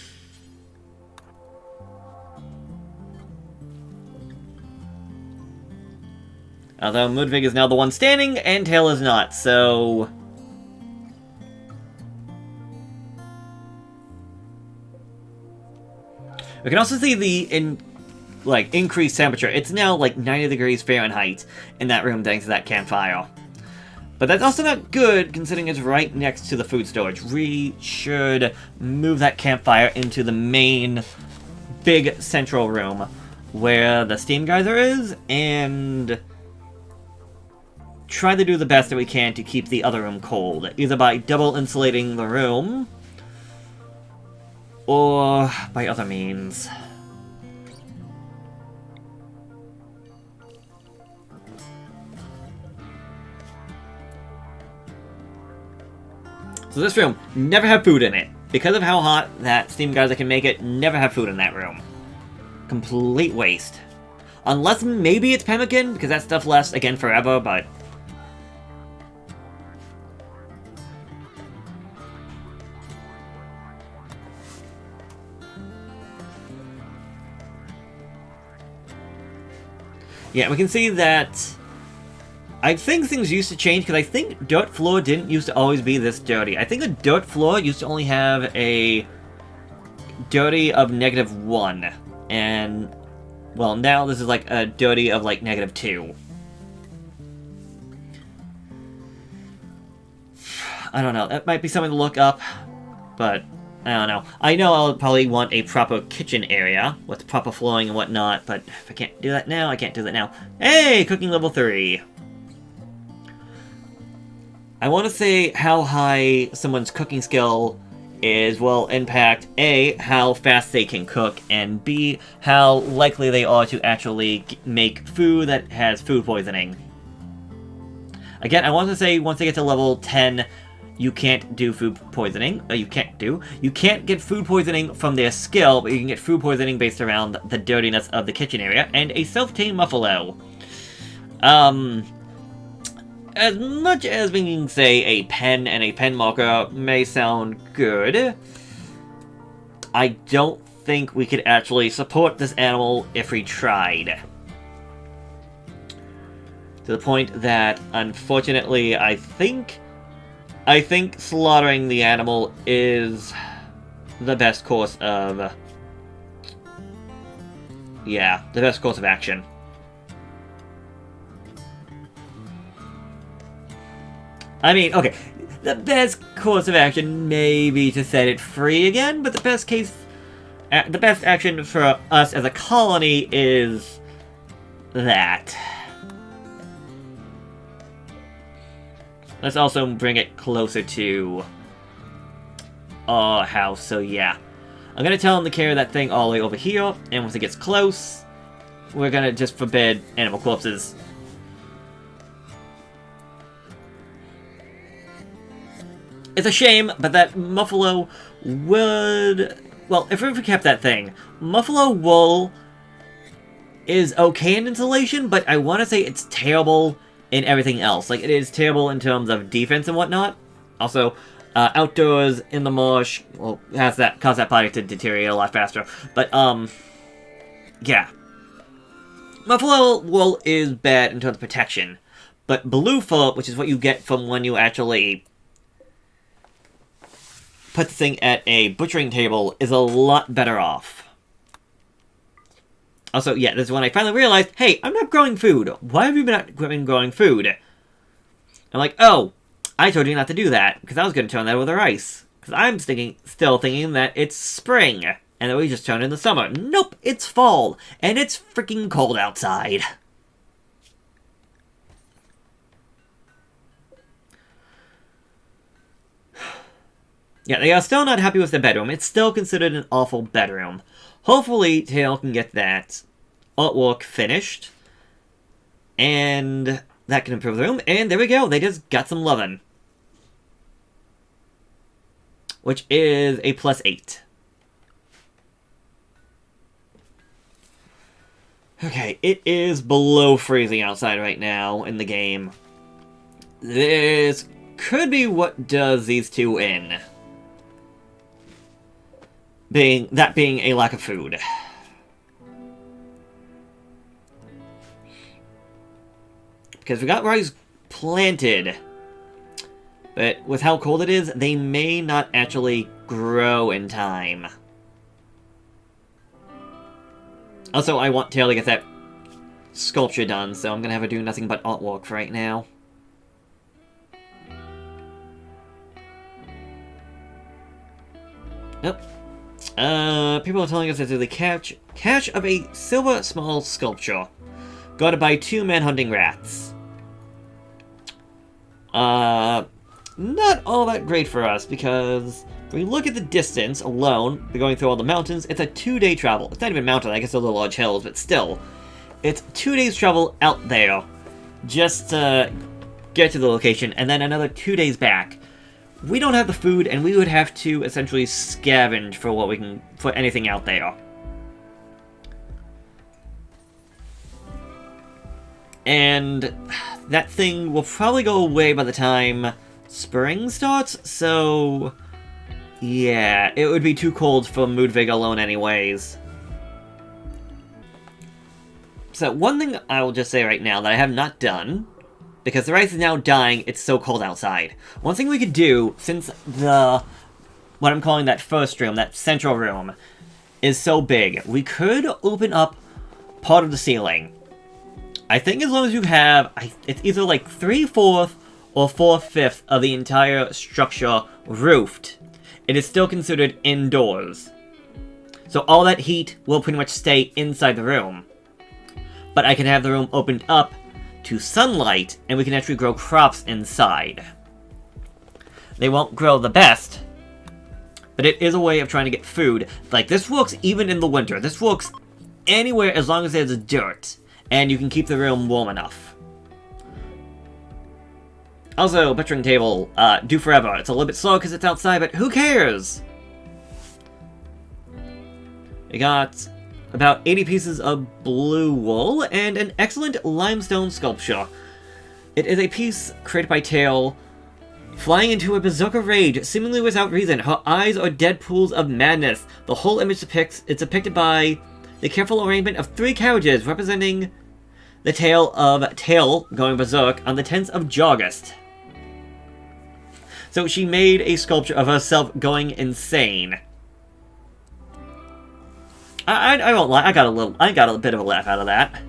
Although Moodvig is now the one standing, and Tail is not, so... We can also see the increased temperature. It's now like 90 degrees Fahrenheit in that room thanks to that campfire. But that's also not good considering it's right next to the food storage. We should move that campfire into the main big central room where the steam geyser is, and try to do the best that we can to keep the other room cold, either by double insulating the room or by other means. So this room, never have food in it. Because of how hot that steam geyser can make it, never have food in that room. Complete waste. Unless maybe it's pemmican, because that stuff lasts, again, forever, but... yeah, we can see that... I think things used to change, because I think dirt floor didn't used to always be this dirty. I think the dirt floor used to only have a dirty of -1. And, well, now this is like a dirty of like -2. I don't know, that might be something to look up, but I don't know. I know I'll probably want a proper kitchen area with proper flooring and whatnot, but if I can't do that now, I can't do that now. Hey, cooking level 3. I want to say how high someone's cooking skill is will impact A, how fast they can cook, and B, how likely they are to actually make food that has food poisoning. Again, I want to say once they get to level 10, you can't do food poisoning. You can't get food poisoning from their skill, but you can get food poisoning based around the dirtiness of the kitchen area, and a self-tamed muffalo. As much as we can say a pen and a pen marker may sound good, I don't think we could actually support this animal if we tried. To the point that, unfortunately, I think slaughtering the animal is the best course of... yeah, the best course of action. I mean, okay, the best course of action may be to set it free again, but the best action for us as a colony is that. Let's also bring it closer to our house, so yeah. I'm gonna tell him to carry that thing all the way over here, and once it gets close, we're gonna just forbid animal corpses. It's a shame, but that muffalo would... well, if we kept that thing, muffalo wool is okay in insulation, but I want to say it's terrible in everything else. Like, it is terrible in terms of defense and whatnot. Also, outdoors, in the marsh, well, cause that product to deteriorate a lot faster. But, yeah. Muffalo wool is bad in terms of protection. But blue fur, which is what you get from when you actually put the thing at a butchering table, is a lot better off. Also, yeah, this is when I finally realized, hey, I'm not growing food. Why have you not been growing food? I'm like, oh, I told you not to do that, because I was going to turn that over to rice. Because I'm still thinking that it's spring, and that we just turned into summer. Nope, it's fall, and it's freaking cold outside. Yeah, they are still not happy with the bedroom. It's still considered an awful bedroom. Hopefully, Tail can get that artwork finished. And that can improve the room. And there we go. They just got some lovin'. Which is a +8. Okay, it is below freezing outside right now in the game. This could be what does these two in. That being a lack of food. Because we got rice planted. But with how cold it is, they may not actually grow in time. Also, I want Tail to get that sculpture done, so I'm gonna have her do nothing but artwork for right now. Nope. People are telling us that there's a cache of a silver small sculpture guarded by 2 men hunting rats. Not all that great for us, because if we look at the distance alone, we're going through all the mountains, it's a 2-day travel. It's not even mountain, I guess they're the large hills, but still. It's 2 days travel out there just to get to the location, and then another 2 days back. We don't have the food, and we would have to essentially scavenge for what we can, for anything out there. And that thing will probably go away by the time spring starts, so yeah, it would be too cold for Moodvig alone anyways. So one thing I will just say right now that I have not done, because the rice is now dying, it's so cold outside. One thing we could do, since what I'm calling that first room, that central room, is so big, we could open up part of the ceiling. I think as long as you have, it's either like 3/4 or 4/5 of the entire structure roofed. it is still considered indoors. So all that heat will pretty much stay inside the room. But I can have the room opened up to sunlight, and we can actually grow crops inside. They won't grow the best, but it is a way of trying to get food. Like, this works even in the winter. This works anywhere as long as there's dirt, and you can keep the room warm enough. Also, butchering table, do forever. It's a little bit slow because it's outside, but who cares? We got about 80 pieces of blue wool and an excellent limestone sculpture. It is a piece created by Tail, flying into a berserker rage, seemingly without reason. Her eyes are dead pools of madness. The whole image it's depicted by the careful arrangement of 3 carriages representing the tale of Tail going berserk on the 10th of August. So she made a sculpture of herself going insane. I won't lie, I got a bit of a laugh out of that.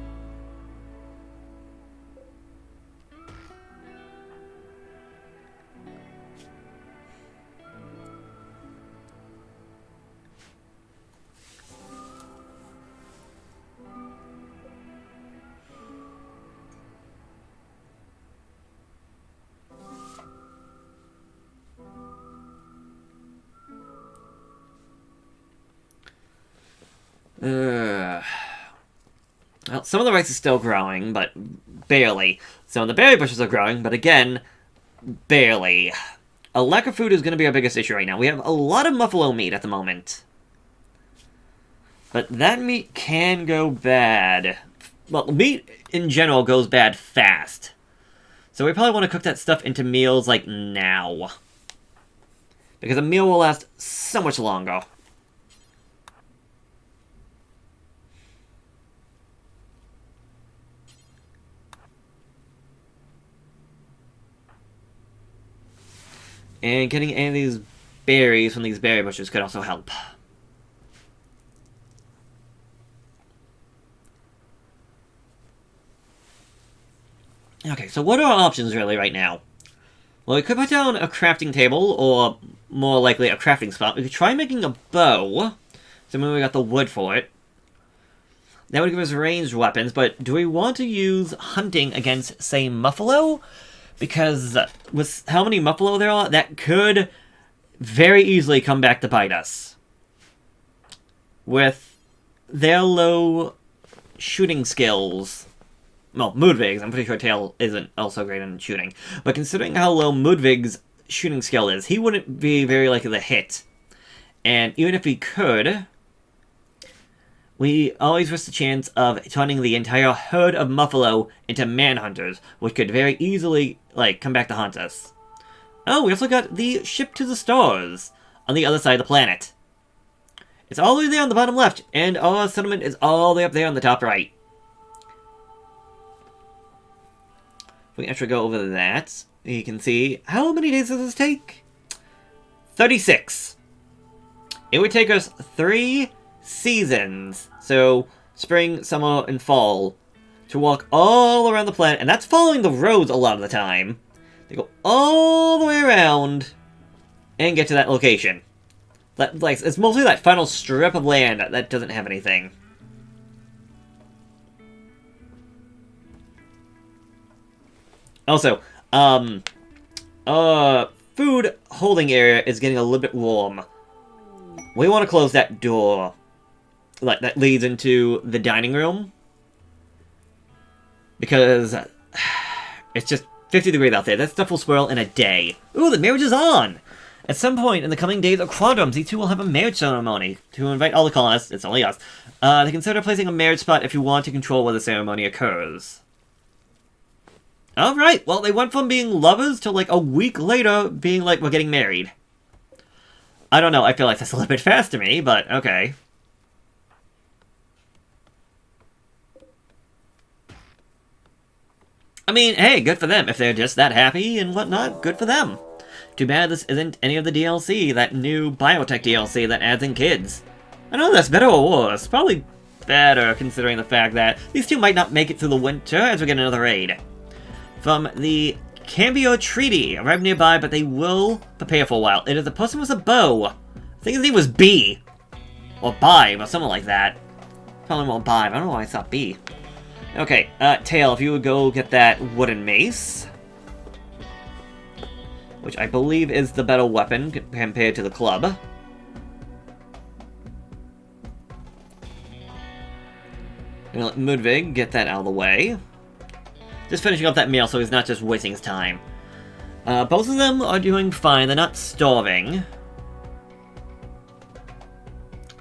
Well, some of the rice is still growing, but barely. Some of the berry bushes are growing, but again, barely. A lack of food is going to be our biggest issue right now. We have a lot of buffalo meat at the moment. But that meat can go bad. Well, meat in general goes bad fast. So we probably want to cook that stuff into meals like now. Because a meal will last so much longer. And getting any of these berries from these berry bushes could also help. Okay, so what are our options really right now? Well, we could put down a crafting table, or more likely a crafting spot. We could try making a bow. So maybe we got the wood for it. That would give us ranged weapons, but do we want to use hunting against, say, buffalo? Because with how many buffalo there are, that could very easily come back to bite us. With their low shooting skills. Well, Ludwig's, I'm pretty sure Tail isn't also great in shooting. But considering how low Ludwig's shooting skill is, he wouldn't be very likely to hit. And even if he could, we always risk the chance of turning the entire herd of buffalo into manhunters, which could very easily, come back to haunt us. Oh, we also got the ship to the stars on the other side of the planet. It's all the way there on the bottom left, and our settlement is all the way up there on the top right. If we actually go over that, you can see, how many days does this take? 36. It would take us 3 seasons, so spring, summer, and fall, to walk all around the planet, and that's following the roads a lot of the time. They go all the way around and get to that location. It's mostly that final strip of land that doesn't have anything. Also, food holding area is getting a little bit warm. We want to close that door that leads into the dining room, because it's just 50 degrees out there. That stuff will spoil in a day. Ooh, the marriage is on! At some point in the coming days of Quadrums, these two will have a marriage ceremony to invite all the colonists, it's only us, to consider placing a marriage spot if you want to control where the ceremony occurs. Alright, well, they went from being lovers to, a week later being we're getting married. I don't know, I feel like that's a little bit fast to me, but okay. I mean, hey, good for them. If they're just that happy and whatnot, good for them. Too bad this isn't any of the DLC, that new biotech DLC that adds in kids. I don't know if that's better or worse. Probably better, considering the fact that these two might not make it through the winter as we get another raid. From the Can be a treaty. Arrive nearby, but they will prepare for a while. It is a person with a bow. I think his name was B. Or Bive, or something like that. Probably more Bive. I don't know why I thought B. Okay, Tail, if you would go get that wooden mace. Which I believe is the better weapon compared to the club. Gonna let Ludwig get that out of the way. Just finishing up that meal so he's not just wasting his time. Both of them are doing fine. They're not starving.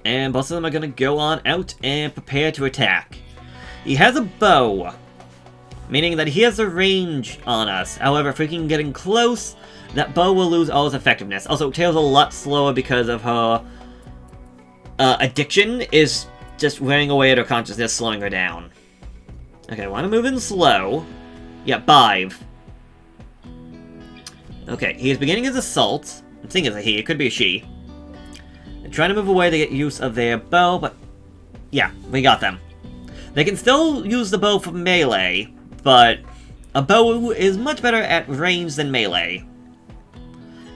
And both of them are going to go on out and prepare to attack. He has a bow, meaning that he has a range on us. However, if we can get in close, that bow will lose all its effectiveness. Also, Tail's a lot slower because of her addiction is just wearing away at her consciousness, slowing her down. Okay, I want to move in slow. Yeah, Bive. Okay, he is beginning his assault. I'm thinking it's a he, it could be a she. They're trying to move away to get use of their bow, but yeah, we got them. They can still use the bow for melee, but a bow is much better at range than melee.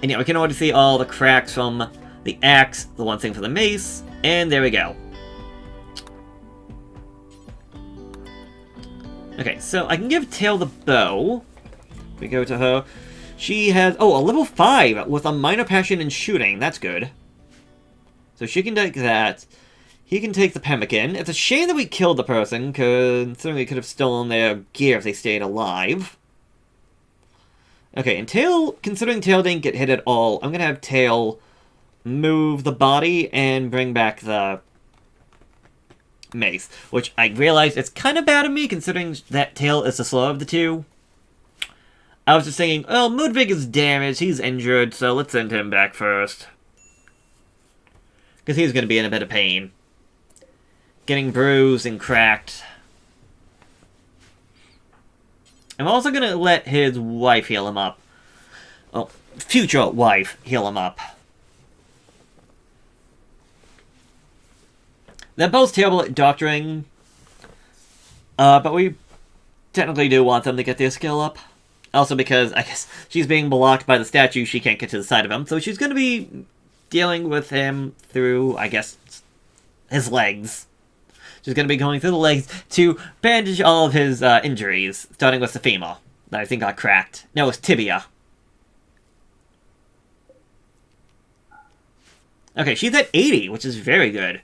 And yeah, we can already see all the cracks from the axe, the one thing for the mace, and there we go. Okay, so I can give Tail the bow. We go to her. She has, a level 5 with a minor passion in shooting. That's good. So she can take that. He can take the pemmican. It's a shame that we killed the person, considering we could have stolen their gear if they stayed alive. Okay, and Tail, considering Tail didn't get hit at all, I'm going to have Tail move the body and bring back the mace, which I realize it's kind of bad of me, considering that Tail is the slower of the two. I was just thinking, oh, Ludwig is damaged, he's injured, so let's send him back first. Because he's going to be in a bit of pain. Getting bruised and cracked. I'm also going to let his wife heal him up. Oh, future wife heal him up. They're both terrible at doctoring. But we technically do want them to get their skill up. Also because, I guess, she's being blocked by the statue, she can't get to the side of him. So she's going to be dealing with him through, I guess, his legs. She's going to be going through the legs to bandage all of his injuries, starting with the femur, that I think got cracked. No, it's tibia. Okay, she's at 80, which is very good.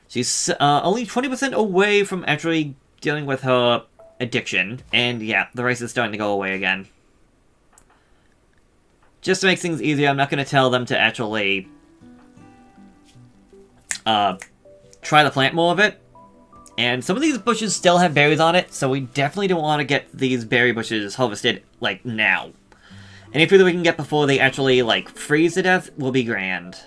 She's only 20% away from actually dealing with her addiction. And yeah, the rice is starting to go away again. Just to make things easier, I'm not going to tell them to actually try to plant more of it. And some of these bushes still have berries on it, so we definitely don't want to get these berry bushes harvested, like, now. Any food that we can get before they actually, like, freeze to death will be grand.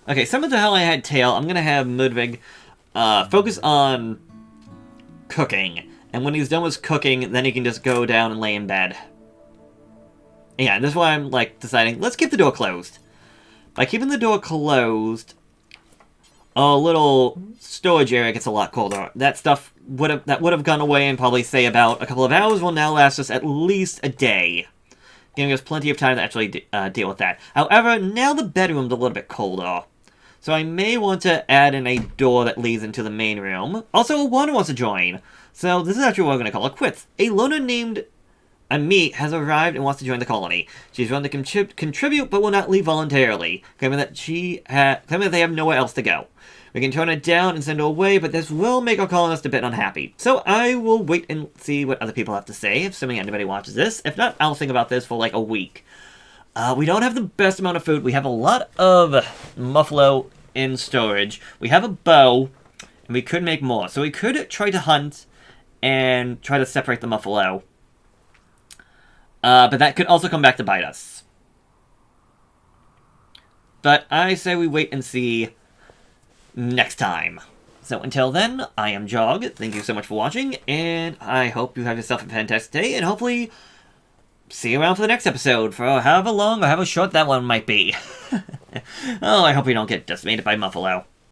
Okay, similar to how I had Tail, I'm going to have Ludwig focus on cooking. And when he's done with cooking, then he can just go down and lay in bed. Yeah, and this is why I'm, like, deciding, let's keep the door closed. By keeping the door closed, a little storage area gets a lot colder. That stuff would have gone away in probably, say, about a couple of hours will now last us at least a day. Giving us plenty of time to actually deal with that. However, now the bedroom's a little bit colder. So I may want to add in a door that leads into the main room. Also, Wanda wants to join. So this is actually what we're going to call it quits. A loner named Amit has arrived and wants to join the colony. She's willing to contribute, but will not leave voluntarily, claiming that they have nowhere else to go. We can turn it down and send her away, but this will make our colonists a bit unhappy. So I will wait and see what other people have to say, assuming anybody watches this. If not, I'll think about this for like a week. We don't have the best amount of food. We have a lot of muffalo in storage. We have a bow, and we could make more. So we could try to hunt and try to separate the muffalo. But that could also come back to bite us. But I say we wait and see next time. So until then, I am Jog. Thank you so much for watching, and I hope you have yourself a fantastic day, and hopefully see you around for the next episode, for however long or however short that one might be. Oh, I hope you don't get decimated by Muffalo.